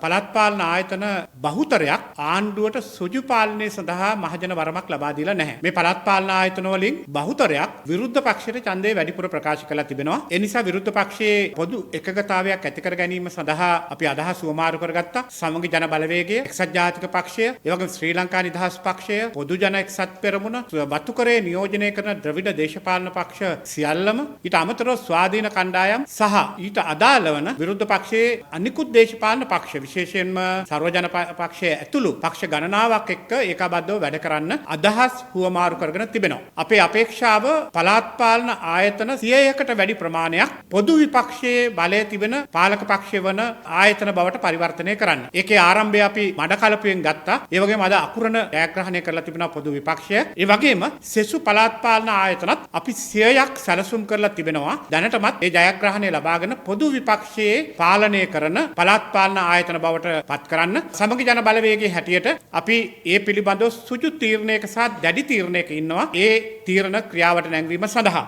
පළාත් පාලන ආයතන බහුතරයක් ආණ්ඩුවට සුජු පාලනය සඳහා මහජන වරමක් ලබා දීලා නැහැ. මේ පළාත් පාලන ආයතන වලින් බහුතරයක් විරුද්ධ පක්ෂයට ඡන්දය වැඩිපුර ප්‍රකාශ කරලා තිබෙනවා. ඒ නිසා විරුද්ධ පක්ෂයේ පොදු එකගතාවයක් ඇති කර ගැනීම සඳහා අපි අදහස් උවමාරු කරගත්තා. සමගි ජන බලවේගය, එක්සත් ජාතික පක්ෂය, ඒ වගේම ශ්‍රී ලංකා නිදහස් පක්ෂය, පොදු ජන එක්සත් පෙරමුණ, වතුකරේ නියෝජනය කරන ද්‍රවිඩ දේශපාලන පක්ෂ සියල්ලම, ඊට අමතරව ස්වාධීන කණ්ඩායම් සහ ඊට අදාළ වන විරුද්ධ පක්ෂයේ අනිකුත් දේශපාලන පක්ෂ විශේෂයෙන්ම සර්වජන පක්ෂය ඇතුළු පක්ෂ ගණනාවක් එක්ක ඒකාබද්ධව වැඩ කරන්න අදහස් හුවමාරු කරගෙන තිබෙනවා. අපේ අපේක්ෂාව පළාත් පාලන ආයතන 100කට වැඩි ප්‍රමාණයක් පොදු විපක්ෂයේ බලය තිබෙන පාලක පක්ෂය වන ආයතන බවට පරිවර්තනය කරන්න. ඒකේ ආරම්භය අපි මඩකලපුවෙන් ගත්තා. ඒ වගේම අද අකුරණ ජයග්‍රහණය කරලා තිබෙනවා පොදු විපක්ෂය. ඒ වගේම සෙසු පළාත් පාලන ආයතනත් අපි 100ක් සැලසුම් කරලා තිබෙනවා. දැනටමත් ඒ ජයග්‍රහණය ලබාගෙන පොදු විපක්ෂයේ පාලනය කරන පළාත් පාලන ආයතන බවට පත් කරන්න සමගි ජන බලවේගයේ හැටියට අපි ඒ පිළිබඳව සුජු තීරණයක සහ දැඩි තීරණයක ඉන්නවා. ඒ තීරණ ක්‍රියාවට නැංවීම සඳහා